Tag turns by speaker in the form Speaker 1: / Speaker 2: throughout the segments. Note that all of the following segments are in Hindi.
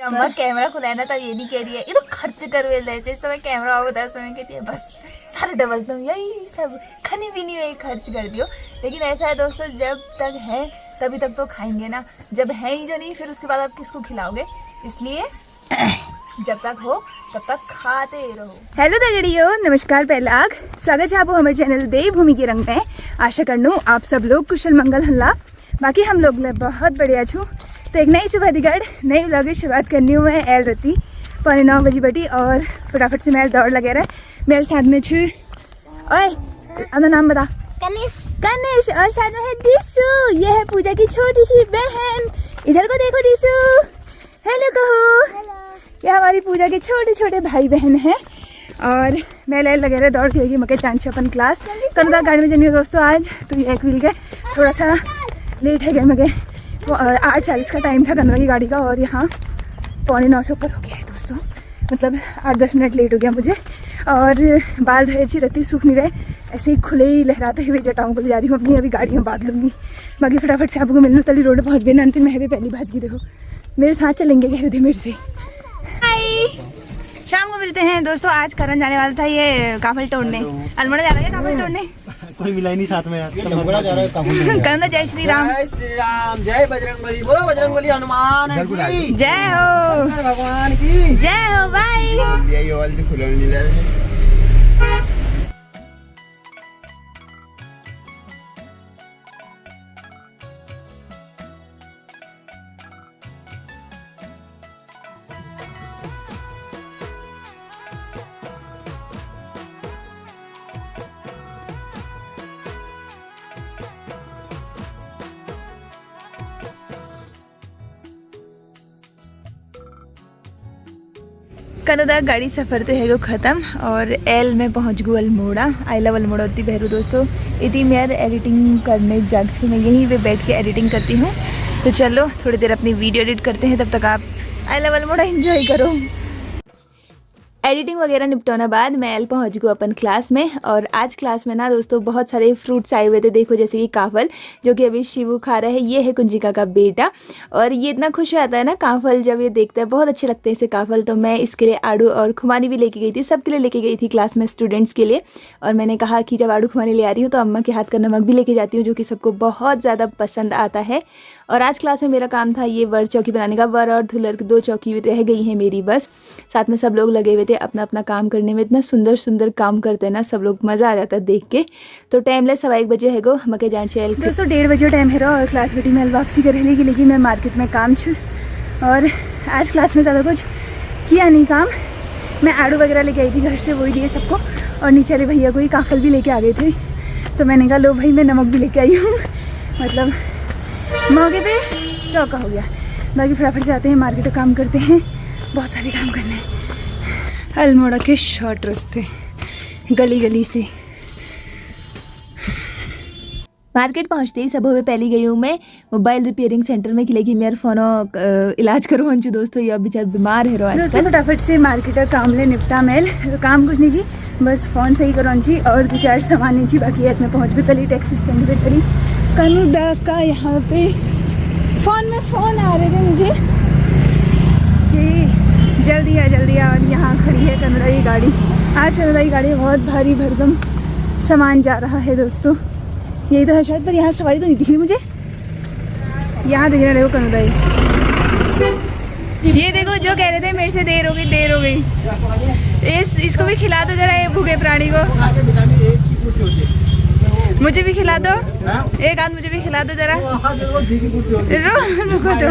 Speaker 1: अम्मा कैमरा खुलाया ना तब ये नहीं कह रही है ये तो खर्च कर ले समय कैमरा आओ 10 समय कहती है बस सारे डबल तुम यही सब खाने पीने में खर्च कर दियो। लेकिन ऐसा है दोस्तों, जब तक है तभी तक तो खाएंगे ना, जब है ही जो नहीं फिर उसके बाद आप किसको खिलाओगे, इसलिए जब तक हो तब तक खाते रहो। हेलो दगड़ियों, नमस्कार, पहला स्वागत है आपको हमारे चैनल देवभूमि के रंग में। आशा करनू आप सब लोग कुशल मंगल हल्ला। बाकी हम लोग बहुत बढ़िया छू। तो एक नई सुबह दिगड़ नई व्लॉग की शुरुआत करनी हूँ। मैं एल रती 9:15 बजे बटी और फटाफट से मैं दौड़ लगे रहा मेरे साथ में छू। ओए अपना नाम बता। कनिश। और साथ में है दिसू, ये है पूजा की छोटी सी बहन। इधर को देखो दिसू, हेलो कहो। ये हमारी पूजा के छोटे छोटे भाई बहन हैं। और मैं ले लगे रहे दौड़ के मके चांद अपन क्लास कनदा गाड़ी में जानी हो दोस्तों आज। तो ये एक व्हील के थोड़ा सा लेट है गए मगे 8:40 का टाइम था कनदा की गाड़ी का और यहाँ 9:15 पर हो गया है दोस्तों। मतलब 8-10 मिनट लेट हो गया मुझे। और बाल धोए अच्छी रहती सूख नहीं रहे, ऐसे ही खुले ही लहराते हुए जटाओं को ले जा रही हूँ अपनी। अभी गाड़ी में बांध लूँगी। बाकी फटाफट से आपको मिलने तली रोड पहुँच गई। अंतिम में पहली भाजी देखो मेरे साथ चलेंगे कह मेरे से। हाय, शाम को मिलते हैं दोस्तों। आज करण जाने वाला था ये काफल तोड़ने, अल्मोड़ा जा रहा है काफल तोड़ने। कोई मिला ही नहीं साथ में यार। करण जय श्री राम।
Speaker 2: जय श्री राम, जय बजरंगबली। बोलो बजरंगबली हनुमान की
Speaker 1: जय हो,
Speaker 2: भगवान की
Speaker 1: जय हो भाई। कनदा गाड़ी सफ़र तो है ख़त्म और एल में पहुँच गू अल्मोड़ा। आई लव अल्मोड़ा उतनी बहरू दोस्तों। इतनी मेयर एडिटिंग करने जाग छी, मैं यहीं पे बैठ के एडिटिंग करती हूँ। तो चलो थोड़ी देर अपनी वीडियो एडिट करते हैं, तब तक आप आई लव अल्मोड़ा एंजॉय करो। एडिटिंग वगैरह निपटाने बाद मैं एल पहुँच गई अपन क्लास में। और आज क्लास में ना दोस्तों बहुत सारे फ्रूट्स आए हुए थे। देखो जैसे कि काफल जो कि अभी शिवू खा रहा है, ये है कुंजिका का बेटा। और ये इतना खुश रहता है ना काफल जब ये देखता है, बहुत अच्छे लगते हैं इसे काफल। तो मैं इसके लिए आड़ू और खुमानी भी लेके गई थी, सबके लिए लेके गई थी क्लास में स्टूडेंट्स के लिए। और मैंने कहा कि जब आड़ू खुमानी ले आ रही हूँ तो अम्मा के हाथ का नमक भी लेके जाती हूँ, जो कि सबको बहुत ज़्यादा पसंद आता है। और आज क्लास में मेरा काम था ये वर चौकी बनाने का। वर और धुलर की 2 चौकी रह गई हैं मेरी बस। साथ में सब लोग लगे हुए थे अपना अपना काम करने में। इतना सुंदर सुंदर काम करते हैं ना सब लोग, मज़ा आ जाता है देख के। तो टाइम ले 1:15 बजे है गो मके जान से दोस्तों 1:30 बजे टाइम है और क्लास बेटी में वापसी कर लेगी। लेकिन मैं मार्केट में काम छू और आज क्लास में ज़्यादा कुछ किया नहीं काम। मैं आड़ू वगैरह लेके आई थी घर से, वही दिए सबको। और नीचे वाले भैया को ही काफल भी लेके आ गए थे। तो मैंने कहा लो भाई मैं नमक भी लेके आई हूँ, मतलब मौके पे चौका हो गया। बाकी फटाफट जाते हैं मार्केट में, काम करते हैं, बहुत सारे काम करने हैं। अल्मोड़ा के शॉर्ट रास्ते गली गली से मार्केट पहुंचते ही सब में पहली गई हूँ मैं मोबाइल रिपेयरिंग सेंटर में कि लेकिन मेरा फ़ोनो इलाज करवाऊँ दोस्तों। ये बेचारा बीमार है रोज। दोस्तों फटाफट से मार्केट का काम ले निपटा मेल। तो काम कुछ नहीं जी, बस फ़ोन सही करवाऊँ जी और 2-4 सामान नहीं जी। बाकी एक में पहुँच गई तली टैक्सी स्टैंड पर तली कनूदा का। यहाँ पे फ़ोन में फ़ोन आ रहे थे मुझे कि जल्दी आ। और यहाँ खड़ी है कनूदा की गाड़ी। आज कनूदा की गाड़ी बहुत भारी भरकम सामान जा रहा है दोस्तों। यही तो है शायद, पर यहाँ सवारी तो नहीं दिख रही मुझे। यहाँ दिख रहा देखो कनूदा। ये देखो जो कह रहे थे मेरे से देर हो गई। इसको भी खिला दो जरा, ये भूखे प्राणी को। मुझे भी खिला दो, एक आध मुझे भी खिला दो जरा। रुको तो।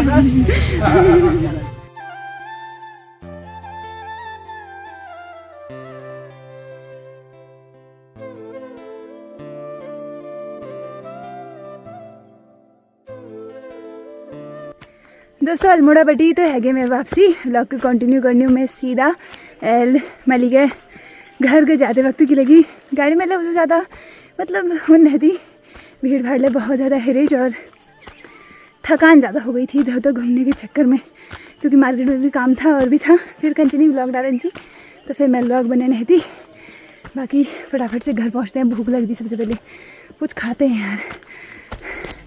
Speaker 1: दोस्तों अल्मोड़ा बटी तो है मैं वापसी। व्लॉग को कंटिन्यू करनी हूँ मैं सीधा एल मली के घर के जाते वक्त की लगी गाड़ी में मतलब ज़्यादा मतलब नहीं थी, भीड़ भाड़ ले बहुत ज़्यादा हेरेज और थकान ज़्यादा हो गई थी इधर उधर घूमने के चक्कर में, क्योंकि मार्केट में भी काम था और भी था। फिर कंचनी व्लॉग डालन जी तो फिर मैं व्लॉग बने नहीं थी। बाकी फटाफट से घर पहुँचते हैं, भूख लग दी। सबसे पहले कुछ खाते हैं यार।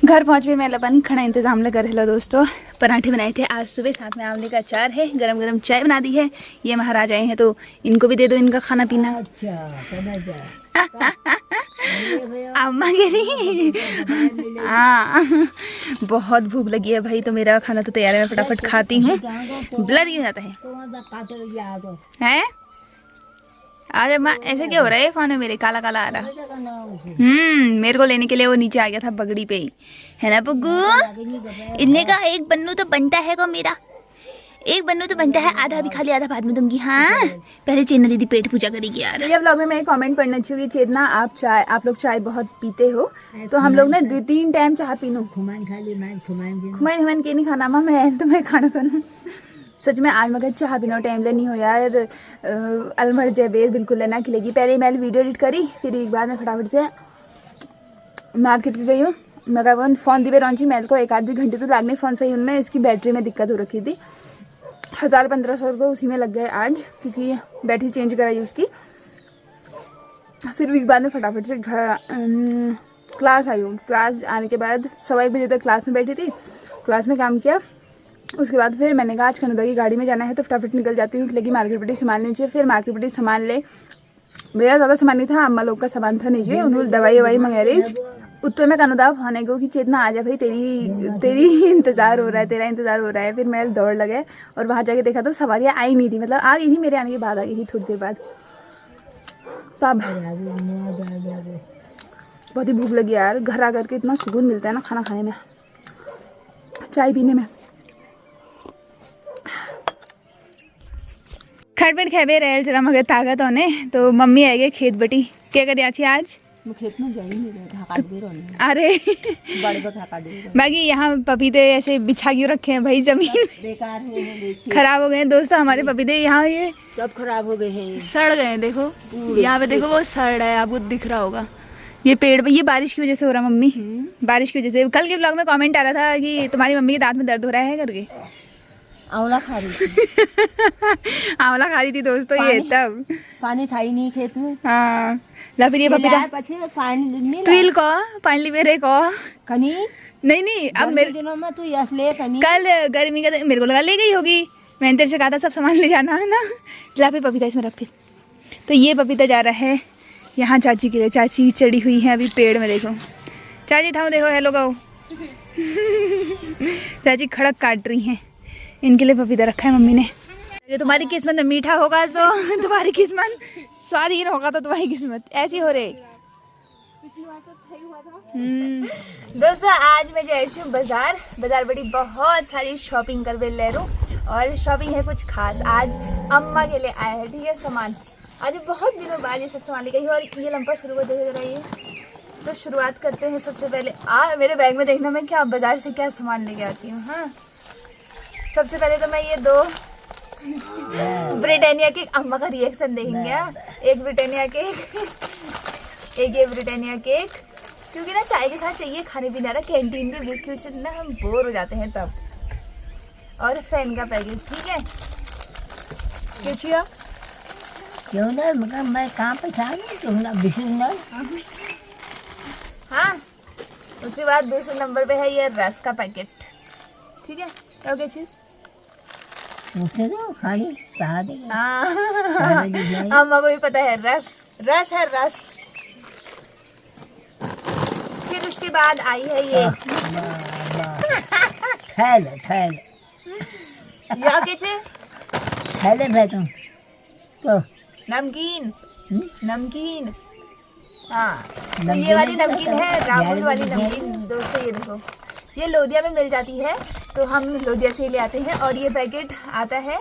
Speaker 1: घर पहुँच भी मैं अपन खाना इंतजाम लगा रहा दोस्तों। पराठे बनाए थे आज सुबह, साथ में आंवले का अचार है, गरम गरम चाय बना दी है। ये महाराज आए हैं तो इनको भी दे दो इनका खाना पीना। अम्मा के लिए हाँ, बहुत भूख लगी है भाई, तो मेरा खाना तो तैयार है, मैं फटाफट खाती हूँ। ब्लर ही हो जाता है। आज अम्मा ऐसे क्या हो रहा है फोन में मेरे, काला काला आ रहा। मेरे को लेने के लिए वो नीचे आ गया था बगड़ी पे ही, है ना पुग्गू? इतने का एक बन्नू तो बनता है को मेरा, एक बन्नू तो बनता है, आधा भी खाली आधा बाद में दूंगी। हाँ, पहले चेतना दीदी पेट पूजा करेगी यार। ये व्लॉग में मैं कमेंट पढ़ना चाहिए, चेतना आप लोग चाय बहुत पीते हो, तो हम लोग ना 2-3 टाइम चाय पीनो। खुमान के नहीं खाना माँ, मैं खाना खाना सच में। आज मगर चाह पीना टाइम ले नहीं हो यार, अलमर जबेर बिल्कुल लेना खिलेगी। पहले मैं वीडियो एडिट करी, फिर एक बाद में फटाफट से मार्केट गई हूँ। मगर फ़ोन दिवे रौची मेल को 1-2 घंटे तो लागने फ़ोन सही उनमें, इसकी बैटरी में दिक्कत हो रखी थी। 1000-1500 रुपये उसी में लग गए आज, क्योंकि बैटरी चेंज कराई उसकी। फिर वीक बाद में फटाफट से घर क्लास आई हूँ। क्लास आने के बाद 1:15 बजे तक क्लास में बैठी थी, क्लास में काम किया। उसके बाद फिर मैंने कहा आज कनुदा की गाड़ी में जाना है तो फटाफट निकल जाती हूँ, लगी मार्केट पट्टी सामान नीचे। फिर मार्केट पट्टी सामान ले, मेरा ज़्यादा सामान नहीं था, अम्मा लोग का सामान था नीचे, उन्होंने दवाई ववाई मंगा रही। उत्तर में कनुदा होने को कि चेतना आ जा भाई, तेरी इंतज़ार हो रहा है, तेरा इंतज़ार हो रहा है। फिर मैं दौड़ लगे और वहाँ जाके देखा तो सवारियाँ आई नहीं थी, मतलब आ गई थी मेरे आने के बाद, आ गई थी थोड़ी देर बाद। तब बहुत ही भूख लगी यार, घर आ करके इतना सुकून मिलता है ना खाना खाने में, चाय पीने में। खड़बड़ खेबे रहे जरा मगर ताकत होने, तो मम्मी आएगी खेत बटी क्या कर आज
Speaker 2: खेत में जाई नहीं।
Speaker 1: अरे बाकी यहाँ पपीते ऐसे बिछा क्यों रखे हैं भाई, जमीन
Speaker 2: बेकार है,
Speaker 1: खराब हो गए हैं दोस्तों हमारे पपीते। यहाँ ये
Speaker 2: सब खराब हो गए हैं,
Speaker 1: सड़ गए हैं। देखो यहाँ पे देखो वो सड़ रहा है, आपको दिख रहा होगा। ये पेड़ पे, ये बारिश की वजह से हो रहा मम्मी, बारिश की वजह से। कल के ब्लॉग में कमेंट आ रहा था कि तुम्हारी मम्मी के दांत में दर्द हो रहा है करके।
Speaker 2: आंवला खा रही थी
Speaker 1: आंवला खा रही थी दोस्तों ये, तब
Speaker 2: पानी था ही नहीं खेत में।
Speaker 1: हाँ ला फिर ये पपीता तुइल को पानी मेरे को
Speaker 2: कनी
Speaker 1: नहीं अब मेरे
Speaker 2: दिनों में तू यस ले कनी,
Speaker 1: कल गर्मी का मेरे को लगा ले गई होगी, मैंने तेरे से कहा था सब सामान ले जाना है ना। ला फिर पपीता इसमें रख फिर। तो ये पपीता जा रहा है यहाँ चाची के लिए, चाची चढ़ी हुई है अभी पेड़ में। देखो चाची था, देखो हेलो गाओ। चाची खड़क काट रही हैं, इनके लिए पपीता रखा है मम्मी ने। ये तुम्हारी किस्मत में मीठा होगा तो तुम्हारी किस्मत, स्वादहीन होगा तो तुम्हारी किस्मत ऐसी हो रही। दोस्तों आज मैं जा रही हूँ बाजार बड़ी बहुत सारी शॉपिंग कर ले रहा हूँ, और शॉपिंग है कुछ खास। आज अम्मा के लिए आया है, ठीक है, सामान। आज बहुत दिनों बाद ये सब सामान लेके आई। और ये लंबा शुरू कर देखो जरा, ये तो शुरुआत करते हैं सबसे पहले। मेरे बैग में देखना मैं क्या बाजार से क्या सामान लेके आती हूँ। हाँ, सबसे पहले तो मैं ये 2 ब्रिटानिया केक, अम्मा का रिएक्शन देखेंगे। एक ब्रिटानिया केक, एक ये ब्रिटानिया केक, क्योंकि ना चाय के साथ चाहिए खाने पीने वाला। कैंटीन के बिस्किट से ना हम बोर हो जाते हैं तब। और फैन का पैकेट, ठीक है
Speaker 2: क्यों ना मगर मैं कहाँ पे था तुम ना बिशूंगा।
Speaker 1: हाँ, उसके बाद दूसरे नंबर पे है ये रस का पैकेट, ठीक है। ओके चीज
Speaker 2: पूछते तो खाली कहा दे।
Speaker 1: अम्मा को भी पता है, रस है रस। फिर उसके बाद आई है ये
Speaker 2: थैले
Speaker 1: या कैसे
Speaker 2: थैले भाई तुम तो
Speaker 1: नमकीन। हाँ, तो ये वाली नमकीन है, राहुल वाली नमकीन दोस्तों। ये देखो, ये लोधिया में मिल जाती है, तो हम लोधिया से ले आते हैं। और ये पैकेट आता है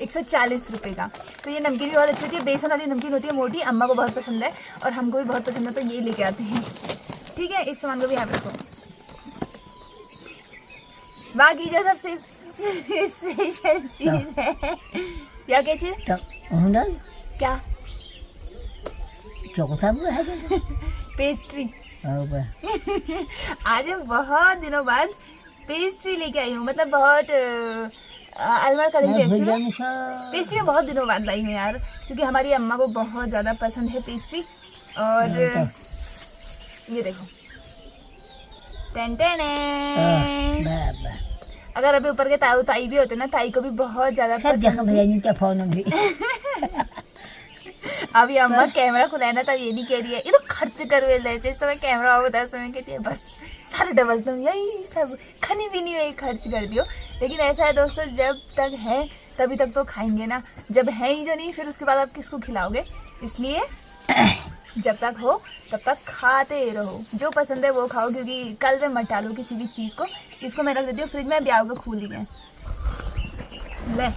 Speaker 1: 140 रुपये का। तो ये नमकीन भी बहुत अच्छी होती है, बेसन वाली नमकीन होती है, मोटी। अम्मा को बहुत पसंद है और हमको भी बहुत पसंद है, तो ये लेके आते हैं, ठीक है। इस सामान को भी यहाँ पे रखो। बाकी जो सबसे स्पेशल चीज़ है, क्या क्या चीज़, क्या पेस्ट्री। आज मैं बहुत दिनों बाद पेस्ट्री लेके आई हूँ, मतलब बहुत अलमार कलेक्शन पेस्ट्री में बहुत दिनों बाद लाई हूँ यार, क्योंकि हमारी अम्मा को बहुत ज़्यादा पसंद है पेस्ट्री। और ये देखो टेन टेन
Speaker 2: बराबर
Speaker 1: अगर अभी ऊपर के ताऊ ताई भी होते ना, ताई को भी बहुत ज्यादा
Speaker 2: सब जगह
Speaker 1: पसंद
Speaker 2: भैया का फोन भी
Speaker 1: अभी अम्मा कैमरा खुलाया ना तब ये नहीं कह रही है ये तो खर्च करवे ले इस समय कैमरा हो बता समय कहती है बस सारे डबल तुम यही सब खानी पीनी में ही खर्च कर दियो। लेकिन ऐसा है दोस्तों, जब तक है तभी तक तो खाएंगे ना, जब है ही जो नहीं फिर उसके बाद आप किसको खिलाओगे। इसलिए जब तक हो तब तक खाते रहो, जो पसंद है वो खाओ, क्योंकि कल में मत डालो किसी भी चीज़ को। इसको मैं रख देती हूँ फ्रिज में, ब्याह को खूल ही गए। ले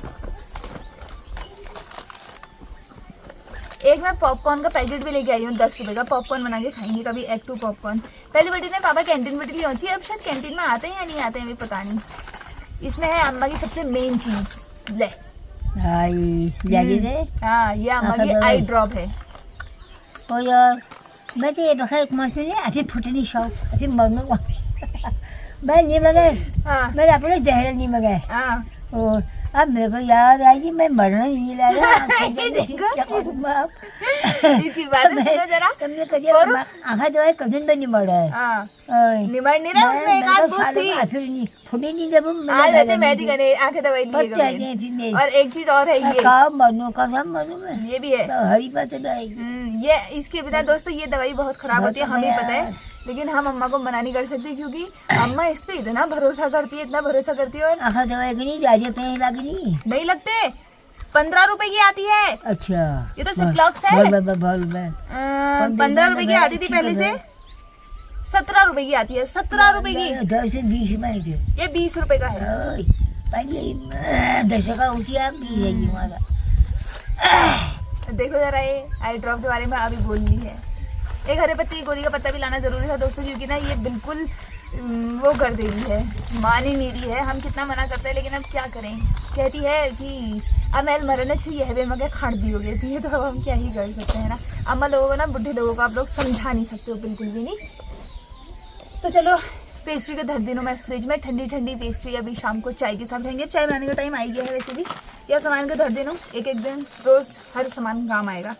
Speaker 1: एक मैं पॉपकॉर्न का पैकेट भी लेके आई हूँ, 10 रुपये का। पॉपकॉर्न बना के खाएंगे कभी, एग टू पॉपकॉर्न। पहली बेटी ने पापा कैंटीन बेटी ली होची, अब शायद कैंटीन में आते हैं या नहीं आते हैं, अभी पता नहीं। इसमें है अम्मा की सबसे मेन चीज, ले हाँ ये अम्मा की आई ड्रॉप है।
Speaker 2: ओ यार मैं तो ये देखा एक मासी ने ऐसी फुटनी शौक ऐसी मरने मैं नहीं मगे, मेरे अपने जहर नहीं मगे। और अब मेरे को याद आएगी मैं मरना नहीं लगा
Speaker 1: इसकी बात सुनो जरा,
Speaker 2: तुमने कभी आँखा जो है कभी भी नहीं मरा है,
Speaker 1: निमड़ नहीं रहा उसमें एक आध बुत थी,
Speaker 2: फिर नहीं फुटी नहीं जब
Speaker 1: आज ऐसे मेहंदी करने आंखें दवाई लिए। और एक चीज और है ये
Speaker 2: मरनों का सब मरनों में
Speaker 1: ये भी है,
Speaker 2: हरी बात है
Speaker 1: ये इसके बिना दोस्तों ये दवाई बहुत खराब होती है, हमें पता है। लेकिन हम अम्मा को मना नहीं कर सकते क्योंकि अम्मा इस पे इतना भरोसा करती है, इतना भरोसा करती है। और
Speaker 2: आँखा दवाई की नहीं जाजे पे
Speaker 1: नहीं लगते, 15 रुपए की आती है।
Speaker 2: अच्छा
Speaker 1: ये तो सिप्लॉक्स है, 15 रुपए की आती थी पहले से, 17 रुपए की आती है, 17 रुपए की।
Speaker 2: 10-20 में
Speaker 1: ये 20 रुपए का है।
Speaker 2: 10 का ऊँची आप
Speaker 1: देखो जरा ये आई ड्रॉप के बारे में अभी बोलनी है। एक हरे पत्ती की गोली का पत्ता भी लाना जरूरी था दोस्तों, क्योंकि ना ये बिल्कुल वो कर देगी है, मान ही नहीं रही है। हम कितना मना करते हैं लेकिन अब क्या करें, कहती है कि अमेल मरने चाहिए है मगर खाड़ दी हो गई थी, तो अब हम क्या ही कर सकते हैं ना। अम्मा लोगों को ना, बुढ़े लोगों को आप लोग समझा नहीं सकते हो बिल्कुल भी नहीं। तो चलो पेस्ट्री को धर दिनों मैं फ्रिज में, ठंडी ठंडी पेस्ट्री अभी शाम को चाय के साथ रहेंगे। चाय बनाने का टाइम आ गया है वैसे भी, या सामान को धर दिनों, एक एक दिन रोज हर सामान काम आएगा।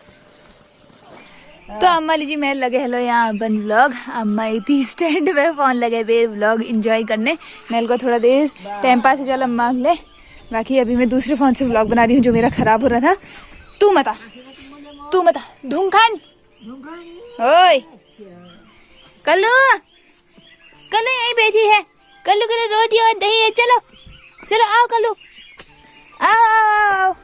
Speaker 1: तो अम्मा लीजिए मैं लगे हेलो यहाँ बन व्लॉग, अम्मा इतनी स्टैंड में फोन लगे बे व्लॉग एंजॉय करने। मेल को थोड़ा देर टाइम पास चल अम्मा ले, बाकी अभी मैं दूसरे फोन से व्लॉग बना रही हूँ जो मेरा खराब हो रहा था। तू मता ढूंढ ओए कल्लू कल्लू यहीं बैठी है, कल्लू के लिए रोटी और दही है, चलो चलो आओ कल्लू आओ।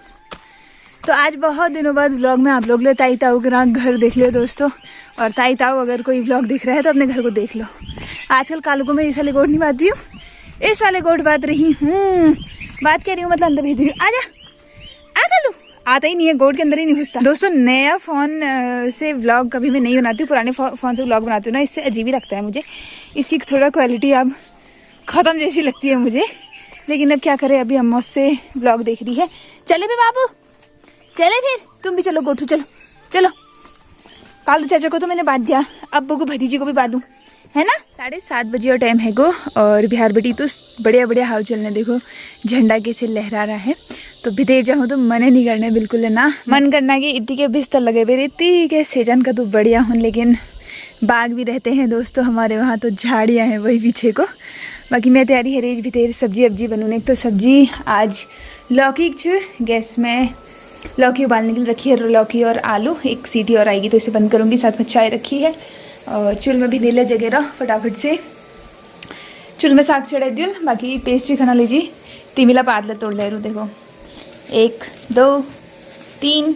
Speaker 1: तो आज बहुत दिनों बाद व्लॉग में आप लोग ले ताई ताऊ के घर देख लियो दोस्तों। और ताई ताऊ अगर कोई व्लॉग दिख रहा है तो अपने घर को देख लो। आजकल कालू को मैं इस वाले गोट नहीं बांधती हूँ, इस वाले गोट बांध रही हूँ, बात कर रही हूँ मतलब अंदर भेज रही हूँ। आजा आ कालू, आता ही नहीं है, गोट के अंदर ही नहीं घुसता। दोस्तों नया फोन से व्लॉग कभी मैं नहीं बनाती हूँ, पुराने फोन से व्लॉग बनाती हूँ ना, इससे अजीब ही लगता है मुझे। इसकी थोड़ा क्वालिटी अब खत्म जैसी लगती है मुझे, लेकिन अब क्या करें, अभी अम्मा से व्लॉग देख रही है। चले भी बाबू चले, फिर तुम भी चलो गोठू, चलो चलो। कालू चाचा को तो मैंने बांध दिया, अब्बू को भतीजी को भी बांधू, है ना। 7:30 बजे और टाइम है गो, और बिहार बेटी तो बढ़िया बढ़िया हाव चलने, देखो झंडा कैसे लहरा रहा है। तो भीतर जाऊँ तो मन नहीं करना बिल्कुल है ना, मन करना कि इतनी के बिस्तर लगे बेरे इतनी के सेजन का तो बढ़िया हूँ, लेकिन बाग भी रहते हैं दोस्तों हमारे वहाँ, तो झाड़ियाँ हैं वही पीछे को। बाकी मैं तैयारी है रेज भीतर सब्जी अब्जी बनूने। तो सब्जी आज लौकी गैस में लौकी उबालने के लिए रखी है, लौकी और आलू, एक सीटी और आएगी तो इसे बंद करूँगी। साथ में चाय रखी है और चूल में भी नीले जगह फटाफट से चूल में साग चढ़ा दियो। बाकी पेस्ट्री खाना लीजिए, तिमिला पादला तोड़ ले रू, देखो 1 2 3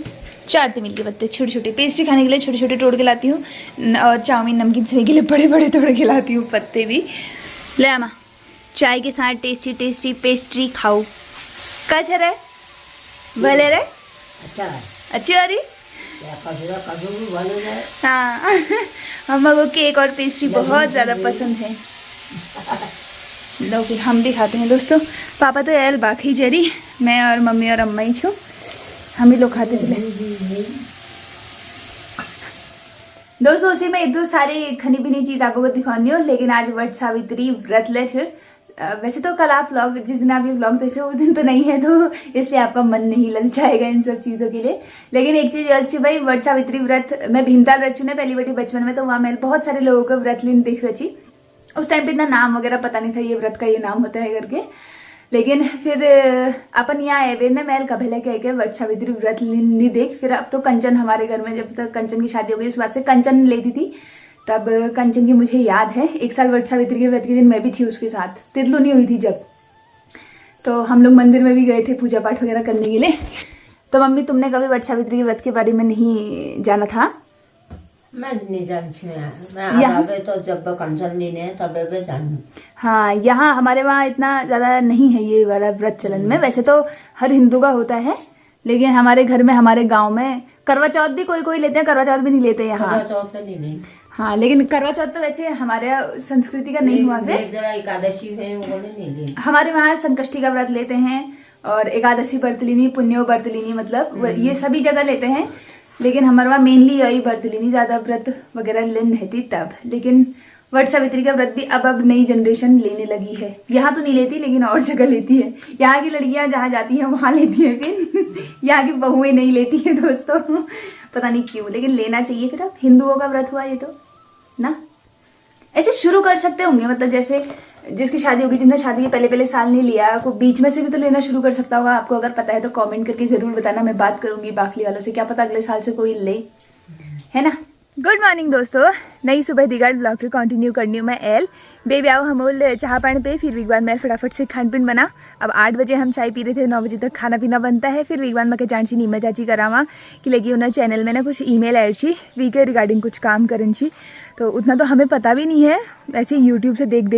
Speaker 1: 4 तिमिल के पत्ते छोटे छोटे, पेस्ट्री खाने के लिए छोटे छोटे तोड़ के लाती हूँ, और चाउमीन नमकीन सभी के लिए बड़े बड़े तोड़ के लाती हूँ पत्ते भी। ले आमा चाय के साथ टेस्टी टेस्टी पेस्ट्री खाओ। कैसे रहे भले रहे, अच्छी आ रही। हाँ मम्मा को केक और पेस्ट्री बहुत ज़्यादा पसंद है। लो फिर हम भी खाते हैं दोस्तों। पापा तो यार बाकी जरी, मैं और मम्मी और अम्मा ही छो, हम ही लोग खाते थे दोस्तों। उसी में इतनी सारी खनी पीनी चीज़ आपको दिखानी हो, लेकिन आज वट सावित्री व्रत ले छे। वैसे तो कल आप व्लॉग जिस दिन आप ये व्लॉग देख रहे हो उस दिन तो नहीं है, तो इसलिए आपका मन नहीं ललचाएगा इन सब चीज़ों के लिए। लेकिन एक चीज़ अच्छी भाई, वट सावित्री व्रत मैं भीमताल रची ना पहली बेटी बचपन में, तो वहाँ मैं बहुत सारे लोगों को व्रत लीन देख रही। उस टाइम पे इतना नाम वगैरह पता नहीं था ये व्रत का ये नाम होता है करके। लेकिन फिर अपन यहाँ आए हुए ना महल कभेला कह के वट सावित्री व्रत नहीं देख। फिर अब तो कंचन हमारे घर में, जब तक कंचन की शादी हो गई उस बात से कंचन लेती थी, तब कंचन की मुझे याद है। एक साल वट सावित्री के व्रत के दिन मैं भी थी उसके साथ, तितलू नहीं हुई थी जब, तो हम लोग मंदिर में भी गए थे पूजा पाठ वगैरह करने के लिए। तो मम्मी तुमने कभी वट सावित्री के व्रत के बारे में नहीं जाना था?
Speaker 2: मैं नहीं जानती मैं तो जब कंचन लेने तब जान।
Speaker 1: हाँ, यहाँ हमारे वहाँ इतना ज्यादा नहीं है ये वाला व्रत चलन में। वैसे तो हर हिंदू का होता है, लेकिन हमारे घर में, हमारे गांव में करवा चौथ भी कोई कोई लेते हैं, करवा चौथ भी नहीं लेते यहाँ। हाँ, लेकिन करवा चौथ तो वैसे हमारे संस्कृति का नहीं हुआ। फिर
Speaker 2: एकादशी है वो नहीं ले।
Speaker 1: हमारे वहाँ संकष्टी का व्रत लेते हैं और एकादशी बर्तलिनी, पुण्यो बर्तलिनी, मतलब ये सभी जगह लेते हैं। लेकिन हमारे वहाँ मेनली यही बर्तलिनी ज्यादा व्रत वगैरह लेन रहती तब। लेकिन वट सावित्री का व्रत भी अब नई जनरेशन लेने लगी है। यहाँ तो नहीं लेती लेकिन और जगह लेती है। यहाँ की लड़कियां जहाँ जाती हैं वहाँ लेती है, फिर यहाँ की बहुएं नहीं लेती है दोस्तों, पता नहीं क्यों। लेकिन लेना चाहिए। फिर अब हिंदुओं का व्रत हुआ ये तो ना, ऐसे शुरू कर सकते होंगे, मतलब जैसे जिसकी शादी होगी, जिसने शादी के पहले साल नहीं लिया, को बीच में से भी तो लेना शुरू कर सकता होगा। आपको अगर पता है तो कमेंट करके जरूर बताना, मैं बात करूंगी बाखली वालों से, क्या पता अगले साल से कोई ले, है ना। गुड मॉर्निंग दोस्तों, नई सुबह दिगाड़ ब्लॉग के कंटिन्यू करनी हूँ मैं एल। बेबी आओ हमोल चाह पानी पे, फिर विगवान मैं फटाफट से खान पीन बना। अब 8 बजे हम चाय पी रहे थे, 9 बजे तक खाना पीना बनता है। फिर विगवान मैं जान नीमा चाची करावा कि लगी उन्हें चैनल में ना कुछ ईमेल आए छी वी के रिगार्डिंग कुछ काम करन छी। तो उतना तो हमें पता भी नहीं है, ऐसे यूट्यूब से देख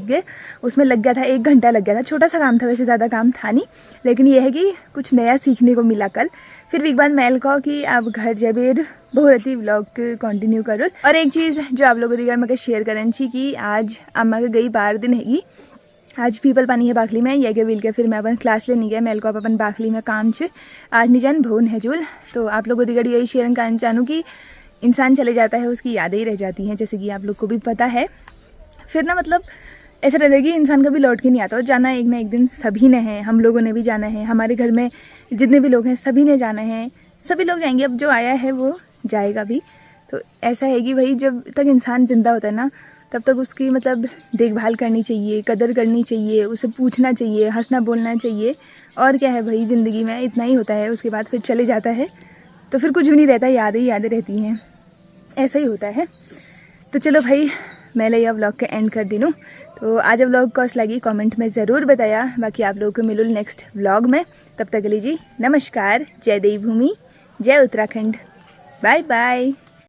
Speaker 1: के उसमें लग गया था, 1 घंटा लग गया था। छोटा सा काम था, वैसे ज़्यादा काम था नहीं, लेकिन यह है कि कुछ नया सीखने को मिला कल। फिर एक बार मैल कहो कि अब घर जबेर बहुरती व्लॉग कंटिन्यू करो। और एक चीज़ जो आप लोगों के मैं शेयर करन छी कि आज अम्मा के गई 12 दिन हैगी। आज पीपल पानी है बाखली में, ये के विल के फिर मैं अपन क्लास लेने गया। मेल को अपन बाखली में काम छे, आज निजान भवन है जुल। तो आप लोगों की यही शेयर करना चाहूँ कि इंसान चले जाता है, उसकी यादें ही रह जाती हैं, जैसे कि आप लोग को भी पता है। फिर ना मतलब ऐसा रहता है कि इंसान कभी लौट के नहीं आता, और जाना एक ना एक दिन सभी ने है। हम लोगों ने भी जाना है, हमारे घर में जितने भी लोग हैं सभी ने जाना है, सभी लोग जाएंगे। अब जो आया है वो जाएगा भी। तो ऐसा है कि भाई जब तक इंसान जिंदा होता है ना, तब तक उसकी मतलब देखभाल करनी चाहिए, कदर करनी चाहिए, उसे पूछना चाहिए, हंसना बोलना चाहिए। और क्या है भाई, ज़िंदगी में इतना ही होता है। उसके बाद फिर चले जाता है तो फिर कुछ भी नहीं रहता, यादें ही यादें रहती हैं, ऐसा ही होता है। तो चलो भाई, मैं यह व्लॉग का एंड कर दी लूँ। तो आज व्लॉग कैसा लगी कमेंट में ज़रूर बताया। बाकी आप लोगों को मिलूँ नेक्स्ट व्लॉग में, तब तक के लिए जी नमस्कार, जय देवभूमि, जय उत्तराखंड, बाय बाय।